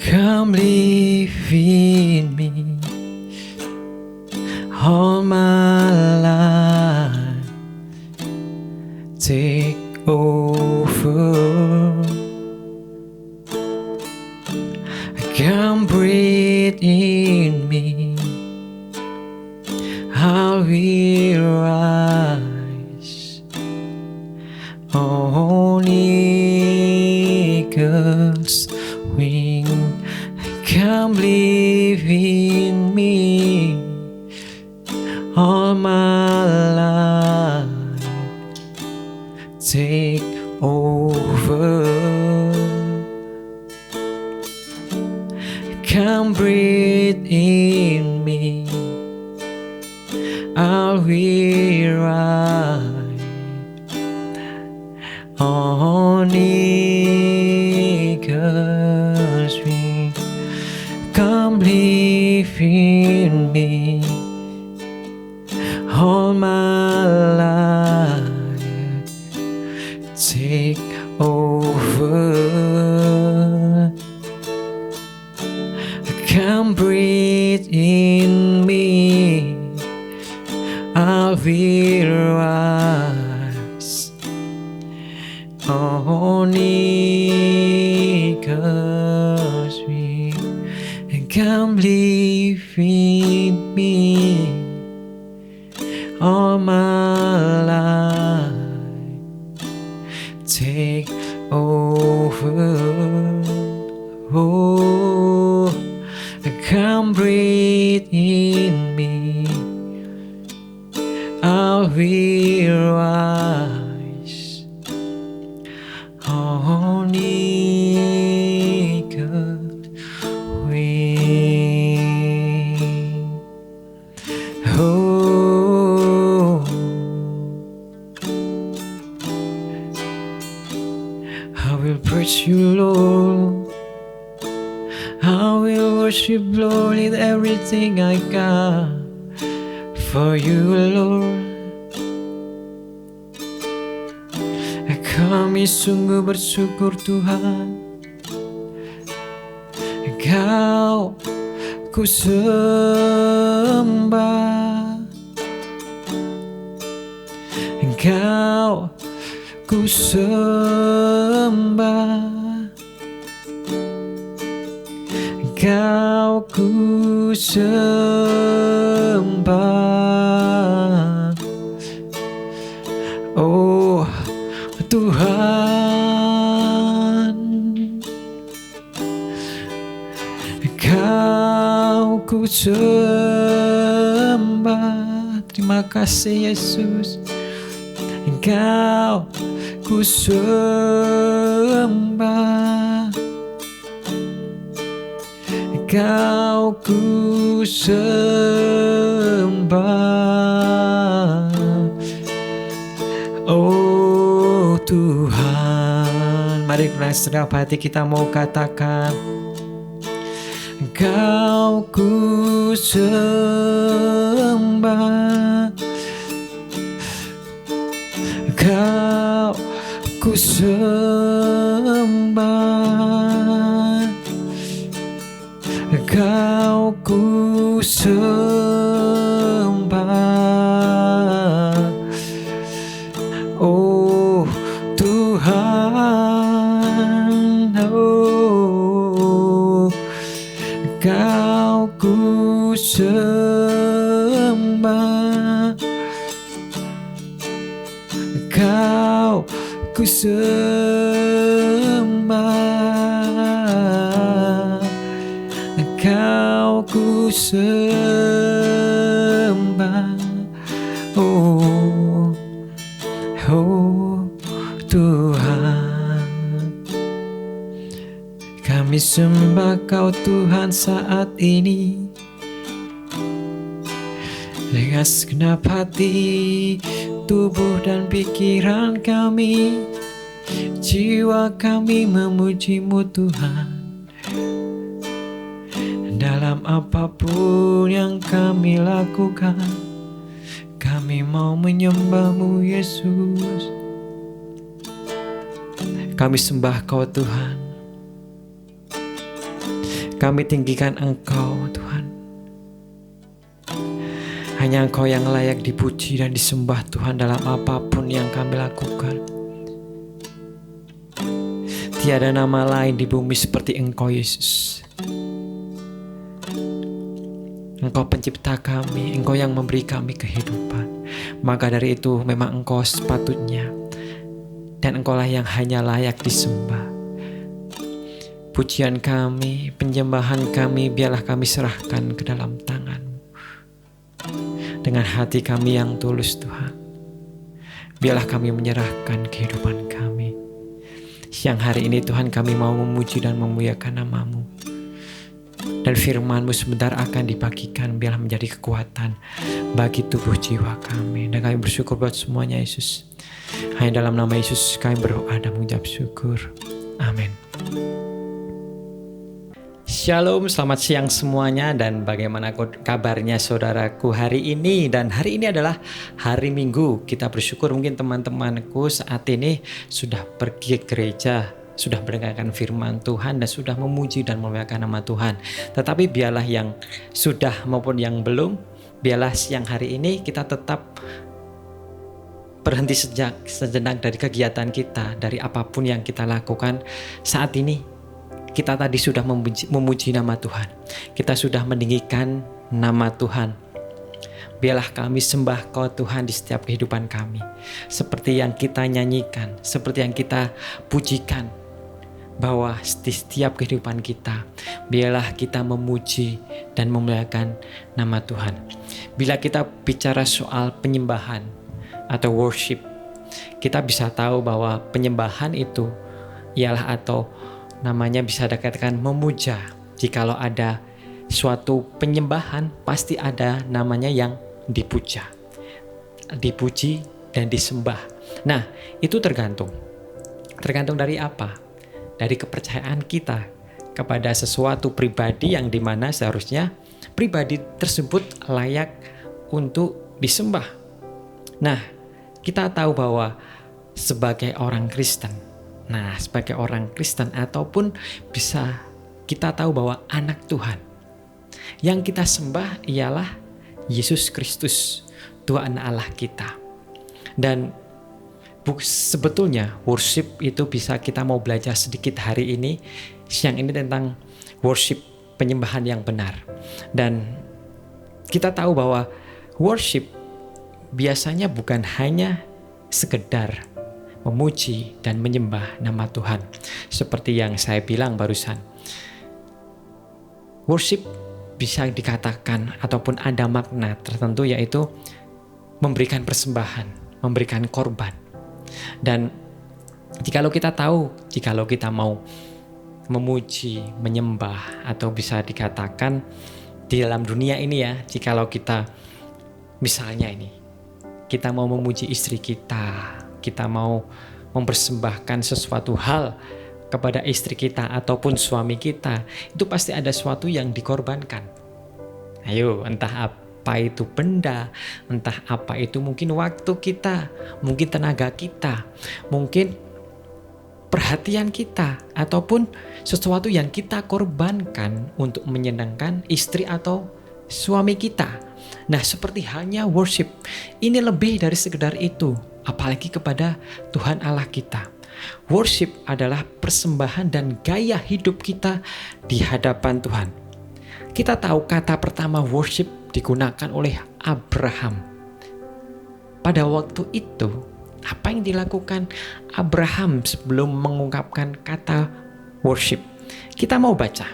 Come live in me all my life. Take over. Come breathe in me. I will rise on eagle's wing. Come live in me all my life. Take over. Come breathe in me. I will ride on eagle's wing. Come live in me all my life. Take over. Come breathe in me. I will rise on eagle's wing. And come live in me all my life. Take over. Oh, come breathe in me. I will rise on eagle's wing. Oh, I will praise you, Lord. I will worship, Lord, with everything I got. For you, Lord, kami sungguh bersyukur Tuhan. Engkau ku sembah, Engkau ku sembah, Engkau ku sembah. Oh Tuhan, Engkau ku sembah. Terima kasih Yesus. Engkau ku sembah, Engkau ku sembah. Oh Tuhan, mari dengan segenap hati kita mau katakan, Engkau ku sembah, Engkau ku sembah, Engkau ku sembah. Oh Tuhan, oh Engkau ku sembah, Engkau ku sembah, Engkau ku sembah. Oh, oh Tuhan, kami sembah Kau Tuhan saat ini dengan segenap hati, tubuh dan pikiran kami, jiwa kami memuji-Mu Tuhan. Dalam apapun yang kami lakukan, kami mau menyembah-Mu Yesus. Kami sembah Kau Tuhan. Kami tinggikan Engkau Tuhan. Hanya Engkau yang layak dipuji dan disembah Tuhan dalam apapun yang kami lakukan. Tiada nama lain di bumi seperti Engkau Yesus. Engkau pencipta kami, Engkau yang memberi kami kehidupan. Maka dari itu memang Engkau sepatutnya dan Engkaulah yang hanya layak disembah. Pujian kami, penyembahan kami, biarlah kami serahkan ke dalam tangan-Mu. Dengan hati kami yang tulus Tuhan, biarlah kami menyerahkan kehidupan kami. Siang hari ini Tuhan, kami mau memuji dan memuliakan nama-Mu. Dan firman-Mu sebentar akan dibagikan, biarlah menjadi kekuatan bagi tubuh jiwa kami. Dan kami bersyukur buat semuanya Yesus. Hanya dalam nama Yesus kami berdoa dan mengucap syukur. Amin. Shalom, selamat siang semuanya, dan bagaimana kabarnya saudaraku hari ini? Dan hari ini adalah hari Minggu. Kita bersyukur mungkin teman-temanku saat ini sudah pergi ke gereja, sudah mendengarkan firman Tuhan dan sudah memuji dan memuliakan nama Tuhan. Tetapi biarlah yang sudah maupun yang belum, biarlah siang hari ini kita tetap berhenti sejenak dari kegiatan kita, dari apapun yang kita lakukan saat ini. Kita tadi sudah memuji nama Tuhan. Kita sudah meninggikan nama Tuhan. Biarlah kami sembah Kau Tuhan di setiap kehidupan kami. Seperti yang kita nyanyikan, seperti yang kita pujikan. Bahwa di setiap kehidupan kita, biarlah kita memuji dan memuliakan nama Tuhan. Bila kita bicara soal penyembahan atau worship, kita bisa tahu bahwa penyembahan itu ialah atau namanya bisa dikatakan memuja. Jikalau ada suatu penyembahan, pasti ada namanya yang dipuja, dipuji dan disembah. Nah, itu tergantung dari apa? Dari kepercayaan kita kepada sesuatu pribadi yang dimana seharusnya pribadi tersebut layak untuk disembah. Nah, kita tahu bahwa sebagai orang Kristen, ataupun bisa kita tahu bahwa anak Tuhan, yang kita sembah ialah Yesus Kristus, Tuhan Allah kita. Dan sebetulnya worship itu bisa kita mau belajar sedikit hari ini, siang ini, tentang worship, penyembahan yang benar. Dan kita tahu bahwa worship biasanya bukan hanya sekedar memuji dan menyembah nama Tuhan. Seperti yang saya bilang barusan, worship bisa dikatakan ataupun ada makna tertentu, yaitu memberikan persembahan, memberikan korban. Dan jikalau kita mau memuji, menyembah, atau bisa dikatakan di dalam dunia ini ya, jikalau kita misalnya kita mau memuji istri kita mau mempersembahkan sesuatu hal kepada istri kita ataupun suami kita, itu pasti ada sesuatu yang dikorbankan. Ayo, entah apa itu benda, entah apa itu mungkin waktu kita, mungkin tenaga kita, mungkin perhatian kita, ataupun sesuatu yang kita korbankan untuk menyenangkan istri atau suami kita. Nah, seperti halnya worship, ini lebih dari sekedar itu, apalagi kepada Tuhan Allah kita. Worship adalah persembahan dan gaya hidup kita di hadapan Tuhan. Kita tahu kata pertama worship digunakan oleh Abraham. Pada waktu itu, apa yang dilakukan Abraham sebelum mengungkapkan kata worship? Kita mau baca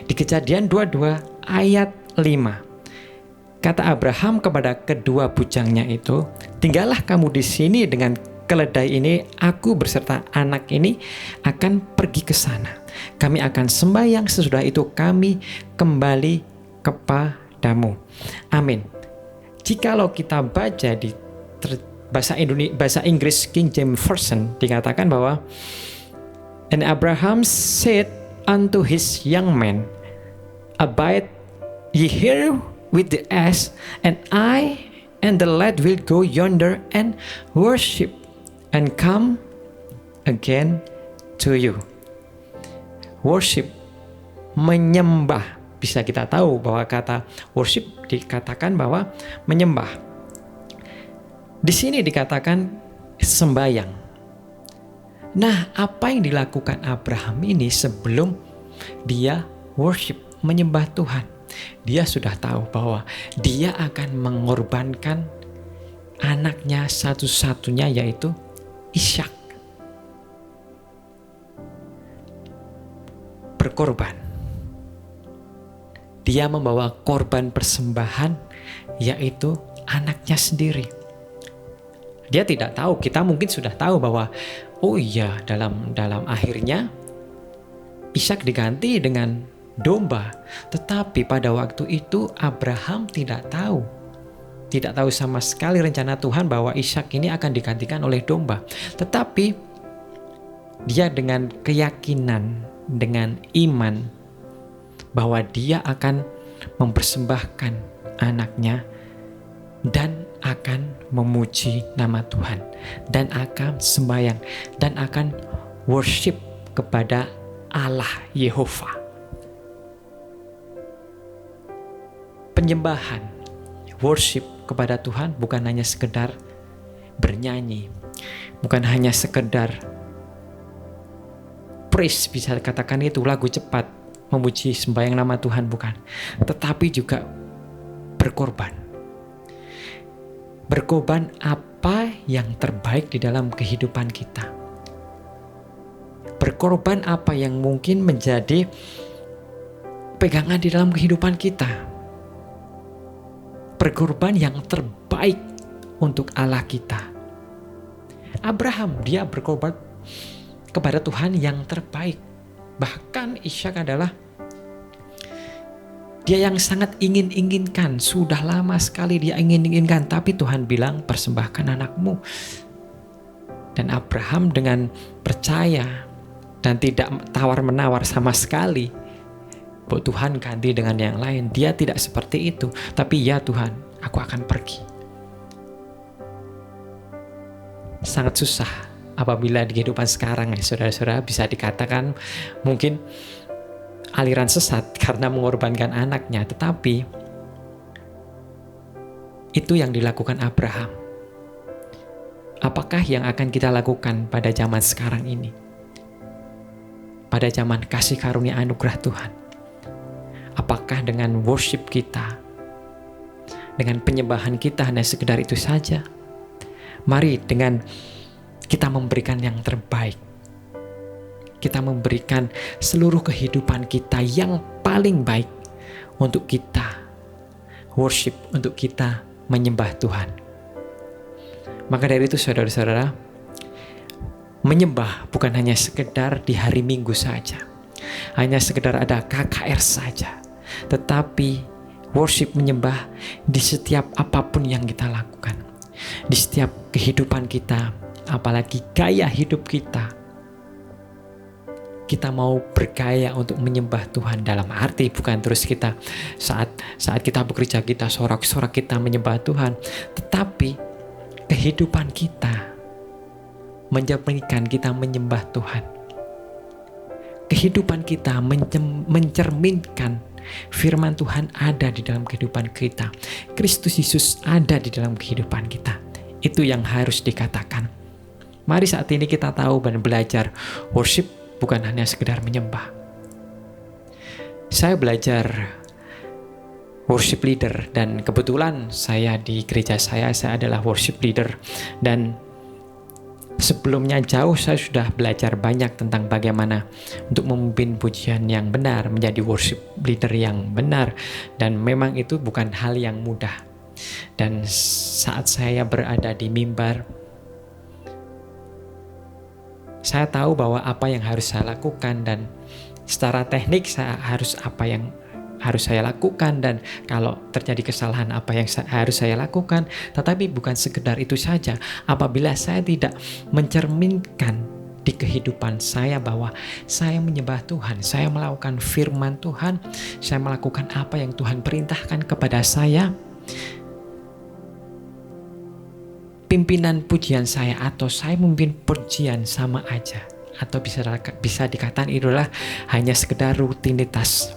di Kejadian 22 ayat 5. Kata Abraham kepada kedua bujangnya itu, "Tinggallah kamu di sini dengan keledai ini, aku berserta anak ini akan pergi ke sana. Kami akan sembahyang, sesudah itu kami kembali kepadamu." Amin. Jikalau kita baca di bahasa Inggris King James Version, dikatakan bahwa "And Abraham said unto his young men, Abide ye here with the ass, and I and the lad will go yonder and worship, and come again to you." Worship, menyembah. Bisa kita tahu bahwa kata worship dikatakan bahwa menyembah. Di sini dikatakan sembayang. Nah, apa yang dilakukan Abraham ini sebelum dia worship, menyembah Tuhan? Dia sudah tahu bahwa dia akan mengorbankan anaknya satu-satunya, yaitu Ishak. Berkorban. Dia membawa korban persembahan, yaitu anaknya sendiri. Dia tidak tahu, kita mungkin sudah tahu bahwa oh iya, dalam akhirnya Ishak diganti dengan domba. Tetapi pada waktu itu Abraham tidak tahu sama sekali rencana Tuhan bahwa Ishak ini akan digantikan oleh domba. Tetapi dia dengan keyakinan, dengan iman bahwa dia akan mempersembahkan anaknya dan akan memuji nama Tuhan, dan akan sembahyang, dan akan worship kepada Allah Yehova. Penyembahan, worship kepada Tuhan bukan hanya sekedar bernyanyi, bukan hanya sekedar praise, bisa dikatakan itu lagu cepat memuji sembahyang nama Tuhan, bukan, tetapi juga berkorban. Berkorban apa yang terbaik di dalam kehidupan kita. Berkorban apa yang mungkin menjadi pegangan di dalam kehidupan kita. Berkorban yang terbaik untuk Allah kita. Abraham, dia berkorban kepada Tuhan yang terbaik. Bahkan Ishak adalah dia yang sangat ingin-inginkan, sudah lama sekali dia ingin-inginkan, tapi Tuhan bilang persembahkan anakmu. Dan Abraham dengan percaya dan tidak tawar-menawar sama sekali bahwa Tuhan ganti dengan yang lain. Dia tidak seperti itu, tapi ya Tuhan, aku akan pergi. Sangat susah apabila di kehidupan sekarang ya saudara-saudara, bisa dikatakan mungkin aliran sesat karena mengorbankan anaknya, tetapi itu yang dilakukan Abraham. Apakah yang akan kita lakukan pada zaman sekarang ini? Pada zaman kasih karunia anugerah Tuhan. Apakah dengan worship kita, dengan penyembahan kita hanya sekedar itu saja? Mari dengan kita memberikan yang terbaik. Kita memberikan seluruh kehidupan kita yang paling baik untuk kita worship, untuk kita menyembah Tuhan. Maka dari itu saudara-saudara, menyembah bukan hanya sekedar di hari Minggu saja, hanya sekedar ada KKR saja, tetapi worship, menyembah di setiap apapun yang kita lakukan, di setiap kehidupan kita, apalagi gaya hidup kita. Kita mau bergaya untuk menyembah Tuhan, dalam arti bukan terus kita saat kita bekerja kita sorak-sorak kita menyembah Tuhan, tetapi kehidupan kita mencerminkan kita menyembah Tuhan. Kehidupan kita mencerminkan firman Tuhan ada di dalam kehidupan kita. Kristus Yesus ada di dalam kehidupan kita. Itu yang harus dikatakan. Mari saat ini kita tahu dan belajar worship bukan hanya sekedar menyembah. Saya belajar worship leader dan kebetulan saya di gereja saya adalah worship leader, dan sebelumnya jauh saya sudah belajar banyak tentang bagaimana untuk memimpin pujian yang benar, menjadi worship leader yang benar, dan memang itu bukan hal yang mudah. Dan saat saya berada di mimbar, saya tahu bahwa apa yang harus saya lakukan, dan secara teknik apa yang harus saya lakukan, dan kalau terjadi kesalahan apa yang harus saya lakukan. Tetapi bukan sekedar itu saja. Apabila saya tidak mencerminkan di kehidupan saya bahwa saya menyembah Tuhan, saya melakukan firman Tuhan, saya melakukan apa yang Tuhan perintahkan kepada saya, pimpinan pujian saya atau saya memimpin pujian sama aja. atau bisa dikatakan itulah hanya sekedar rutinitas.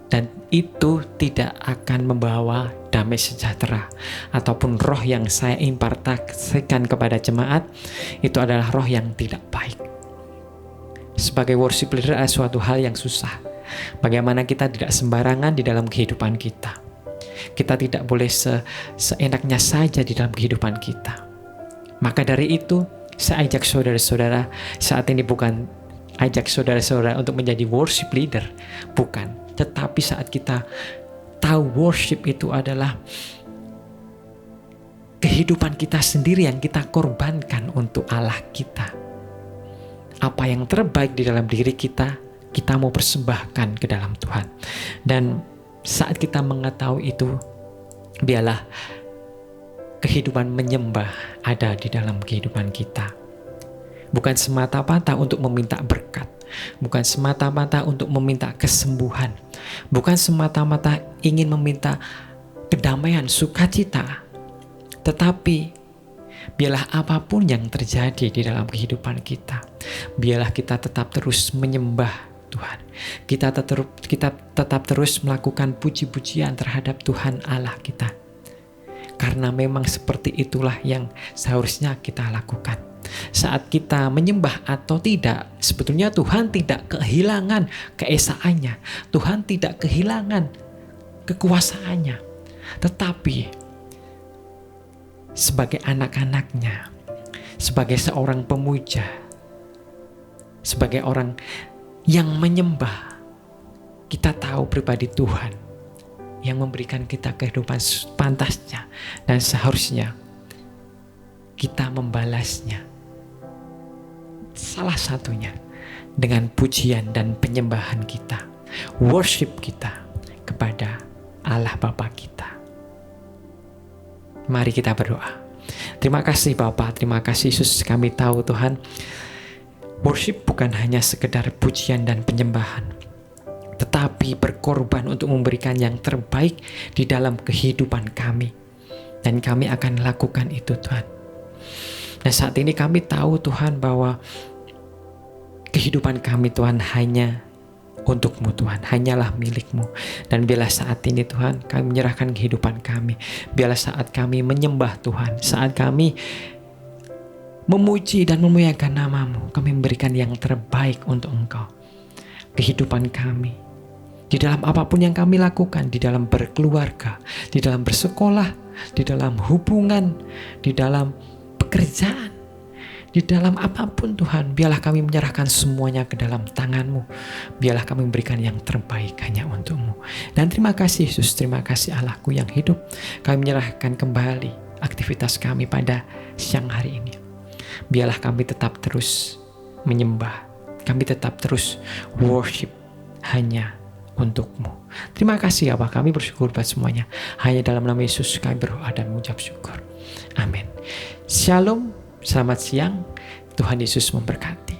Dan itu tidak akan membawa damai sejahtera ataupun roh yang saya impartasikan kepada jemaat itu adalah roh yang tidak baik. Sebagai worship leader adalah suatu hal yang susah. Bagaimana kita tidak sembarangan di dalam kehidupan kita. Kita tidak boleh seenaknya saja di dalam kehidupan kita. Maka dari itu, saya ajak saudara-saudara, saat ini bukan ajak saudara-saudara untuk menjadi worship leader, bukan. Tetapi saat kita tahu worship itu adalah kehidupan kita sendiri yang kita korbankan untuk Allah kita. Apa yang terbaik di dalam diri kita, kita mau persembahkan ke dalam Tuhan. Dan saat kita mengetahui itu, biarlah kehidupan menyembah ada di dalam kehidupan kita. Bukan semata-mata untuk meminta berkat, bukan semata-mata untuk meminta kesembuhan, bukan semata-mata ingin meminta kedamaian, sukacita, tetapi biarlah apapun yang terjadi di dalam kehidupan kita, biarlah kita tetap terus menyembah Tuhan. Kita tetap terus melakukan puji-pujian terhadap Tuhan Allah kita. Karena memang seperti itulah yang seharusnya kita lakukan. Saat kita menyembah atau tidak, sebetulnya Tuhan tidak kehilangan keesaannya. Tuhan tidak kehilangan kekuasaannya. Tetapi sebagai anak-anaknya, sebagai seorang pemuja, sebagai orang yang menyembah, kita tahu pribadi Tuhan yang memberikan kita kehidupan pantasnya, dan seharusnya kita membalasnya. Salah satunya dengan pujian dan penyembahan kita, worship kita kepada Allah Bapa kita. Mari kita berdoa. Terima kasih Bapa, terima kasih Yesus. Kami tahu Tuhan, worship bukan hanya sekedar pujian dan penyembahan, tetapi berkorban untuk memberikan yang terbaik di dalam kehidupan kami. Dan kami akan lakukan itu Tuhan. Dan saat ini kami tahu Tuhan bahwa kehidupan kami Tuhan hanya untuk-Mu Tuhan, hanyalah milik-Mu. Dan biarlah saat ini Tuhan kami menyerahkan kehidupan kami. Biarlah saat kami menyembah Tuhan, saat kami memuji dan memuliakan nama-Mu, kami memberikan yang terbaik untuk Engkau. Kehidupan kami, di dalam apapun yang kami lakukan, di dalam berkeluarga, di dalam bersekolah, di dalam hubungan, di dalam pekerjaan, di dalam apapun Tuhan, biarlah kami menyerahkan semuanya ke dalam tangan-Mu. Biarlah kami memberikan yang terbaik hanya untuk-Mu. Dan terima kasih Yesus, terima kasih Allahku yang hidup. Kami menyerahkan kembali aktivitas kami pada siang hari ini. Biarlah kami tetap terus menyembah, kami tetap terus worship hanya untuk-Mu. Terima kasih Bapa, kami bersyukur buat semuanya. Hanya dalam nama Yesus kami berdoa dan mengucap syukur. Amin. Shalom, selamat siang. Tuhan Yesus memberkati.